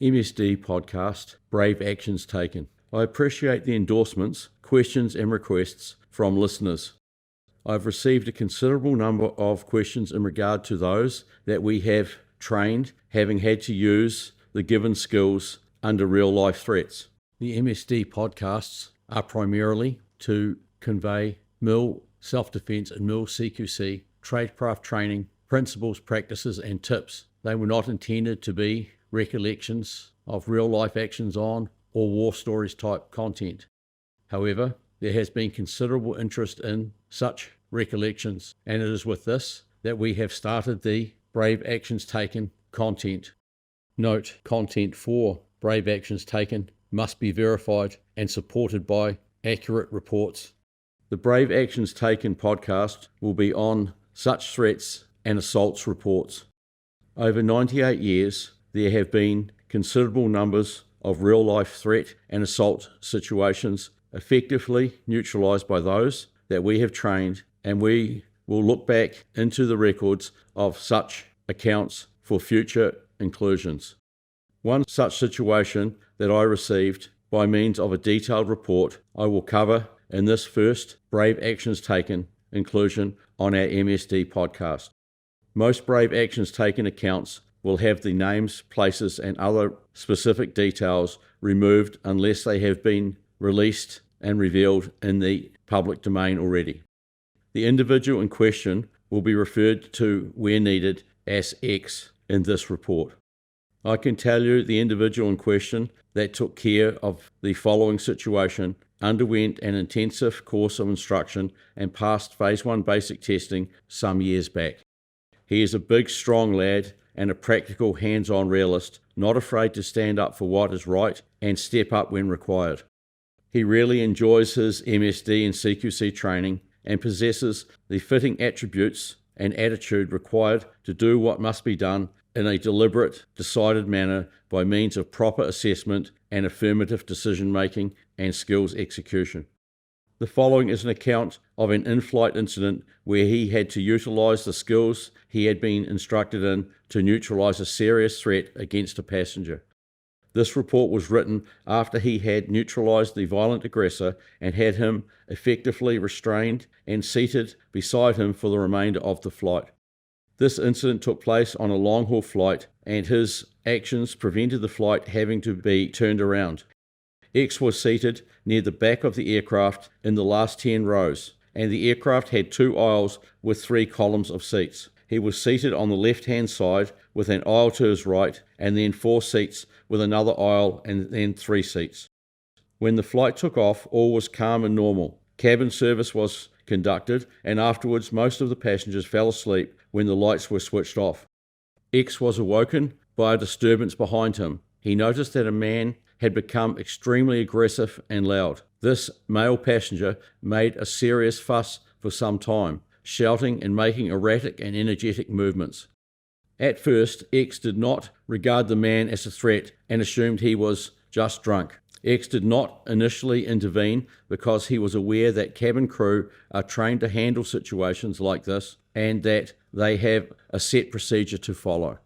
MSD podcast, Brave Actions Taken. I appreciate the endorsements, questions and requests from listeners. I've received a considerable number of questions in regard to those that we have trained, having had to use the given skills under real-life threats. The MSD podcasts are primarily to convey MIL self-defense and MIL CQC, tradecraft training, principles, practices and tips. They were not intended to be recollections of real-life actions on or war stories type content. However, there has been considerable interest in such recollections, and it is with this that we have started the Brave Actions Taken content. Note, content for Brave Actions Taken must be verified and supported by accurate reports. The Brave Actions Taken podcast will be on such threats and assaults reports. Over 98 years, there have been considerable numbers of real-life threat and assault situations effectively neutralised by those that we have trained, and we will look back into the records of such accounts for future inclusions. One such situation that I received by means of a detailed report I will cover in this first Brave Actions Taken inclusion on our MSD podcast. Most Brave Actions Taken accounts will have the names, places and other specific details removed unless they have been released and revealed in the public domain already. The individual in question will be referred to where needed as X in this report. I can tell you the individual in question that took care of the following situation underwent an intensive course of instruction and passed Phase 1 basic testing some years back. He is a big, strong lad and a practical, hands-on realist, not afraid to stand up for what is right and step up when required. He really enjoys his MSD and CQC training and possesses the fitting attributes and attitude required to do what must be done in a deliberate, decided manner by means of proper assessment and affirmative decision-making and skills execution. The following is an account of an in-flight incident where he had to utilise the skills he had been instructed in to neutralise a serious threat against a passenger. This report was written after he had neutralised the violent aggressor and had him effectively restrained and seated beside him for the remainder of the flight. This incident took place on a long-haul flight, and his actions prevented the flight having to be turned around. X was seated near the back of the aircraft in the last 10 rows, and the aircraft had 2 aisles with 3 columns of seats. He was seated on the left-hand side with an aisle to his right, and then 4 seats with another aisle and then 3 seats. When the flight took off, all was calm and normal. Cabin service was conducted, and afterwards most of the passengers fell asleep when the lights were switched off. X was awoken by a disturbance behind him. He noticed that a man had become extremely aggressive and loud. This male passenger made a serious fuss for some time, shouting and making erratic and energetic movements. At first, X did not regard the man as a threat and assumed he was just drunk. X did not initially intervene because he was aware that cabin crew are trained to handle situations like this and that they have a set procedure to follow.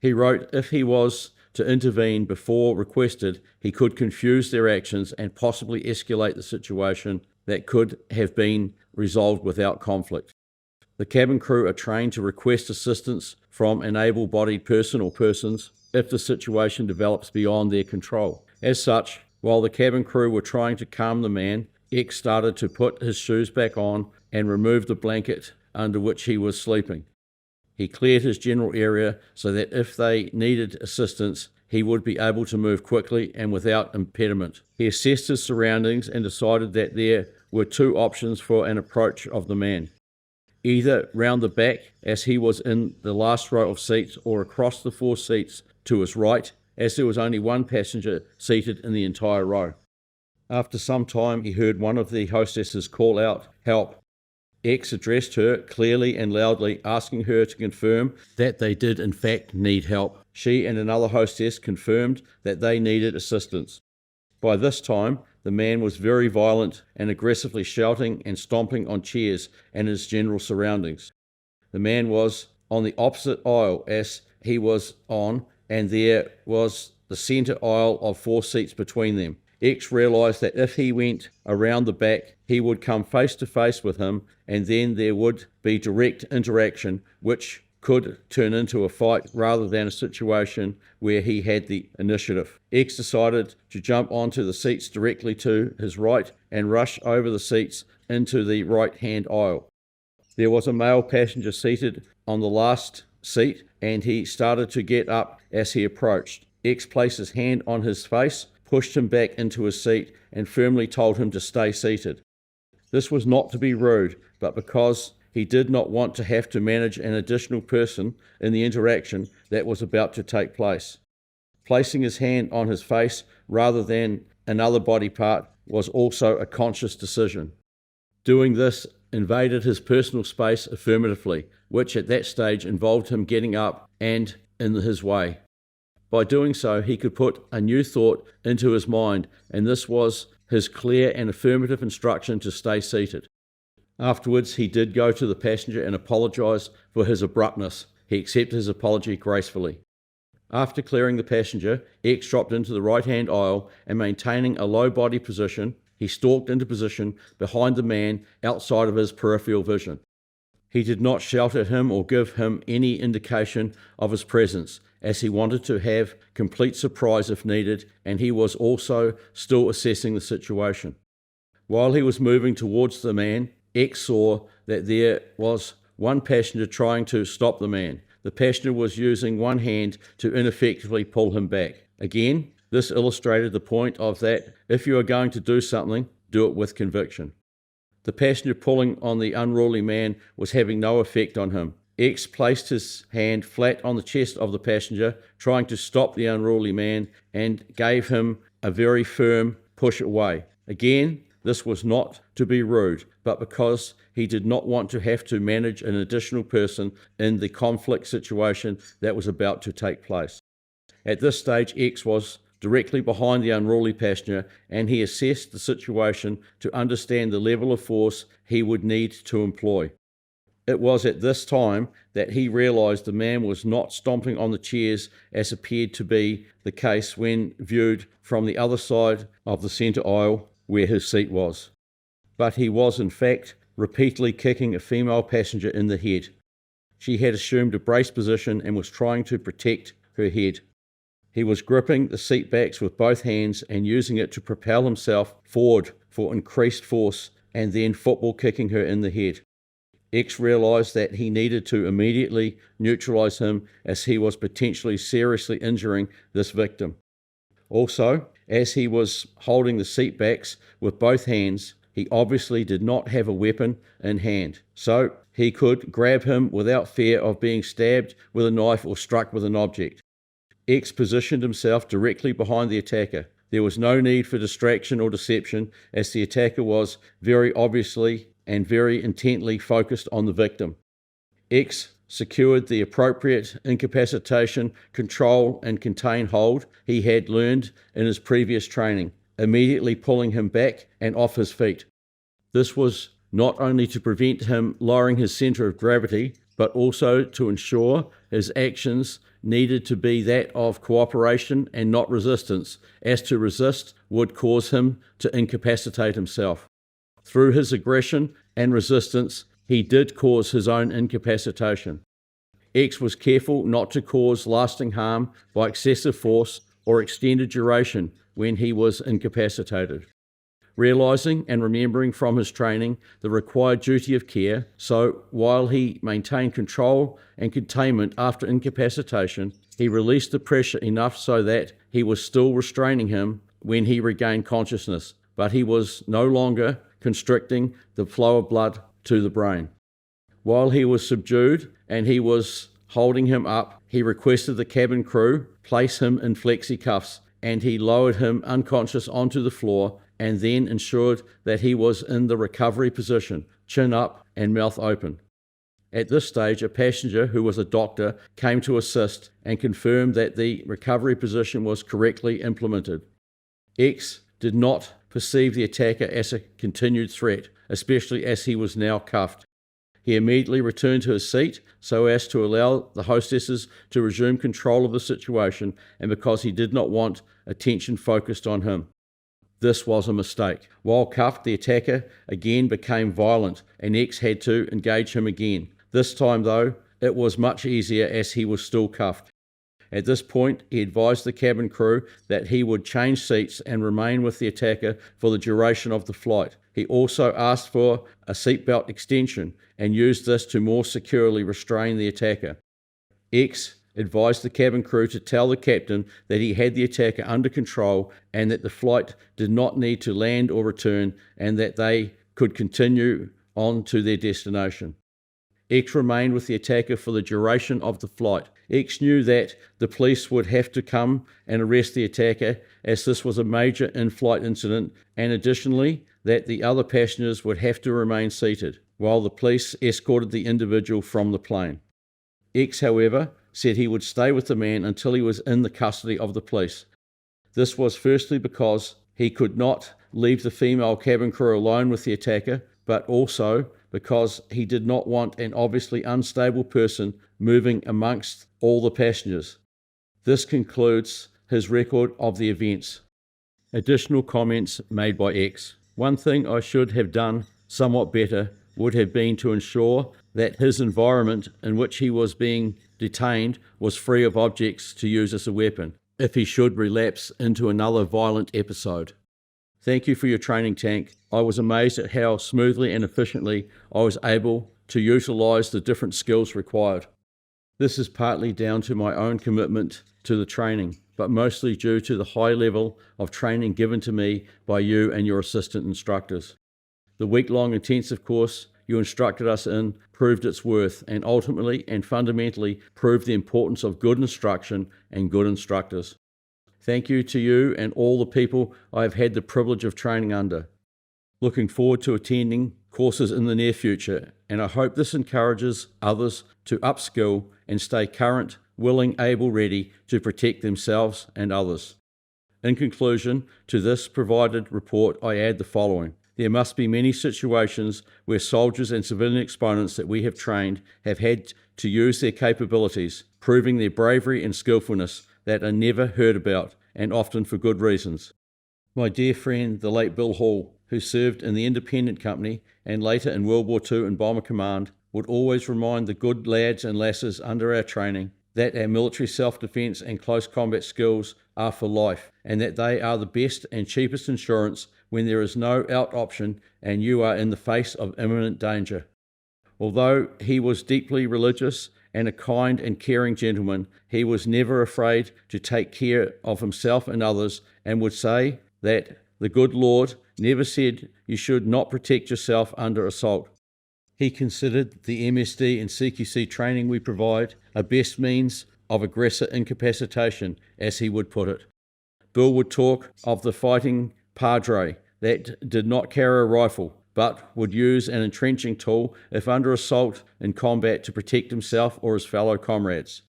He wrote if he was to intervene before requested, he could confuse their actions and possibly escalate the situation that could have been resolved without conflict. The cabin crew are trained to request assistance from an able-bodied person or persons if the situation develops beyond their control. As such, while the cabin crew were trying to calm the man, X started to put his shoes back on and remove the blanket under which he was sleeping. He cleared his general area so that if they needed assistance, he would be able to move quickly and without impediment. He assessed his surroundings and decided that there were 2 options for an approach of the man. Either round the back as he was in the last row of seats, or across the 4 seats to his right, as there was only 1 passenger seated in the entire row. After some time, he heard one of the hostesses call out, "Help." X addressed her clearly and loudly, asking her to confirm that they did in fact need help. She and another hostess confirmed that they needed assistance. By this time, the man was very violent and aggressively shouting and stomping on chairs and his general surroundings. The man was on the opposite aisle as he was on, and there was the centre aisle of 4 seats between them. X realised that if he went around the back, he would come face to face with him, and then there would be direct interaction, which could turn into a fight rather than a situation where he had the initiative. X decided to jump onto the seats directly to his right and rush over the seats into the right-hand aisle. There was a male passenger seated on the last seat, and he started to get up as he approached. X placed his hand on his face, pushed him back into his seat, and firmly told him to stay seated. This was not to be rude, but because he did not want to have to manage an additional person in the interaction that was about to take place. Placing his hand on his face rather than another body part was also a conscious decision. Doing this invaded his personal space affirmatively, which at that stage involved him getting up and in his way. By doing so, he could put a new thought into his mind, and this was his clear and affirmative instruction to stay seated. Afterwards, he did go to the passenger and apologise for his abruptness. He accepted his apology gracefully. After clearing the passenger, X dropped into the right-hand aisle and, maintaining a low body position, he stalked into position behind the man outside of his peripheral vision. He did not shout at him or give him any indication of his presence, as he wanted to have complete surprise if needed, and he was also still assessing the situation. While he was moving towards the man, X saw that there was one passenger trying to stop the man. The passenger was using one hand to ineffectively pull him back. Again, this illustrated the point of that if you are going to do something, do it with conviction. The passenger pulling on the unruly man was having no effect on him. X placed his hand flat on the chest of the passenger, trying to stop the unruly man, and gave him a very firm push away. Again, this was not to be rude, but because he did not want to have to manage an additional person in the conflict situation that was about to take place. At this stage, X was directly behind the unruly passenger, and he assessed the situation to understand the level of force he would need to employ. It was at this time that he realised the man was not stomping on the chairs as appeared to be the case when viewed from the other side of the centre aisle where his seat was, but he was in fact repeatedly kicking a female passenger in the head. She had assumed a brace position and was trying to protect her head. He was gripping the seat backs with both hands and using it to propel himself forward for increased force, and then football kicking her in the head. X realised that he needed to immediately neutralise him, as he was potentially seriously injuring this victim. Also, as he was holding the seat backs with both hands, he obviously did not have a weapon in hand, so he could grab him without fear of being stabbed with a knife or struck with an object. X positioned himself directly behind the attacker. There was no need for distraction or deception, as the attacker was very obviously and very intently focused on the victim. X secured the appropriate incapacitation, control, and contain hold he had learned in his previous training, immediately pulling him back and off his feet. This was not only to prevent him lowering his centre of gravity, but also to ensure his actions needed to be that of cooperation and not resistance, as to resist would cause him to incapacitate himself. Through his aggression and resistance, he did cause his own incapacitation. X was careful not to cause lasting harm by excessive force or extended duration when he was incapacitated. Realising and remembering from his training the required duty of care, so while he maintained control and containment after incapacitation, he released the pressure enough so that he was still restraining him when he regained consciousness, but he was no longer constricting the flow of blood to the brain. While he was subdued and he was holding him up, he requested the cabin crew place him in flexi cuffs, and he lowered him unconscious onto the floor and then ensured that he was in the recovery position, chin up and mouth open. At this stage, a passenger who was a doctor came to assist and confirmed that the recovery position was correctly implemented. X did not perceive the attacker as a continued threat, especially as he was now cuffed. He immediately returned to his seat so as to allow the hostesses to resume control of the situation, and because he did not want attention focused on him. This was a mistake. While cuffed, the attacker again became violent, and X had to engage him again. This time, though, it was much easier as he was still cuffed. At this point, he advised the cabin crew that he would change seats and remain with the attacker for the duration of the flight. He also asked for a seatbelt extension and used this to more securely restrain the attacker. X advised the cabin crew to tell the captain that he had the attacker under control and that the flight did not need to land or return and that they could continue on to their destination. X remained with the attacker for the duration of the flight. X knew that the police would have to come and arrest the attacker as this was a major in-flight incident, and additionally that the other passengers would have to remain seated while the police escorted the individual from the plane. X, however, said he would stay with the man until he was in the custody of the police. This was firstly because he could not leave the female cabin crew alone with the attacker, but also because he did not want an obviously unstable person moving amongst all the passengers. This concludes his record of the events. Additional comments made by X. One thing I should have done somewhat better would have been to ensure that his environment in which he was being detained was free of objects to use as a weapon, if he should relapse into another violent episode. Thank you for your training, Tank. I was amazed at how smoothly and efficiently I was able to utilize the different skills required. This is partly down to my own commitment to the training, but mostly due to the high level of training given to me by you and your assistant instructors. The week-long intensive course you instructed us in proved its worth and ultimately and fundamentally proved the importance of good instruction and good instructors. Thank you to you and all the people I have had the privilege of training under. Looking forward to attending courses in the near future, and I hope this encourages others to upskill and stay current, willing, able, ready to protect themselves and others. In conclusion to this provided report, I add the following. There must be many situations where soldiers and civilian exponents that we have trained have had to use their capabilities, proving their bravery and skillfulness that are never heard about, and often for good reasons. My dear friend, the late Bill Hall, who served in the Independent Company and later in World War II in Bomber Command, would always remind the good lads and lasses under our training that our military self-defense and close combat skills are for life, and that they are the best and cheapest insurance when there is no out option and you are in the face of imminent danger. Although he was deeply religious and a kind and caring gentleman, he was never afraid to take care of himself and others, and would say that the good Lord never said you should not protect yourself under assault. He considered the MSD and CQC training we provide a best means of aggressor incapacitation, as he would put it. Bill would talk of the fighting padre that did not carry a rifle, but would use an entrenching tool if under assault in combat to protect himself or his fellow comrades.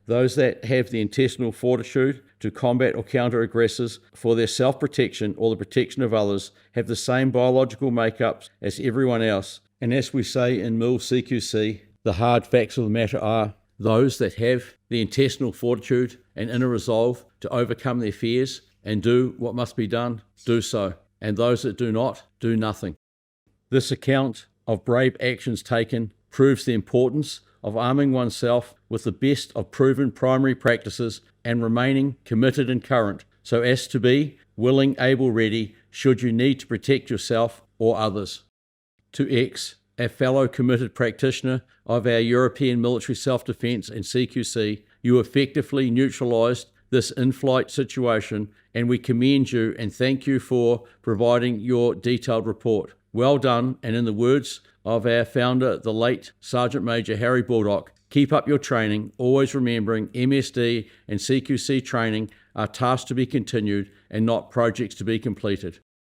Those that have the intestinal fortitude to combat or counter aggressors for their self-protection or the protection of others have the same biological makeups as everyone else, and as we say in MIL CQC, the hard facts of the matter are those that have the intestinal fortitude and inner resolve to overcome their fears and do what must be done, do so, and those that do not, do nothing. This account of brave actions taken proves the importance of arming oneself with the best of proven primary practices and remaining committed and current, so as to be willing, able, ready, should you need to protect yourself or others. To X, a fellow committed practitioner of our European military self-defense and CQC, you effectively neutralized this in-flight situation, and we commend you and thank you for providing your detailed report. Well done, and in the words of our founder, the late Sergeant Major Harry Baldock, keep up your training, always remembering MSD and CQC training are tasks to be continued and not projects to be completed.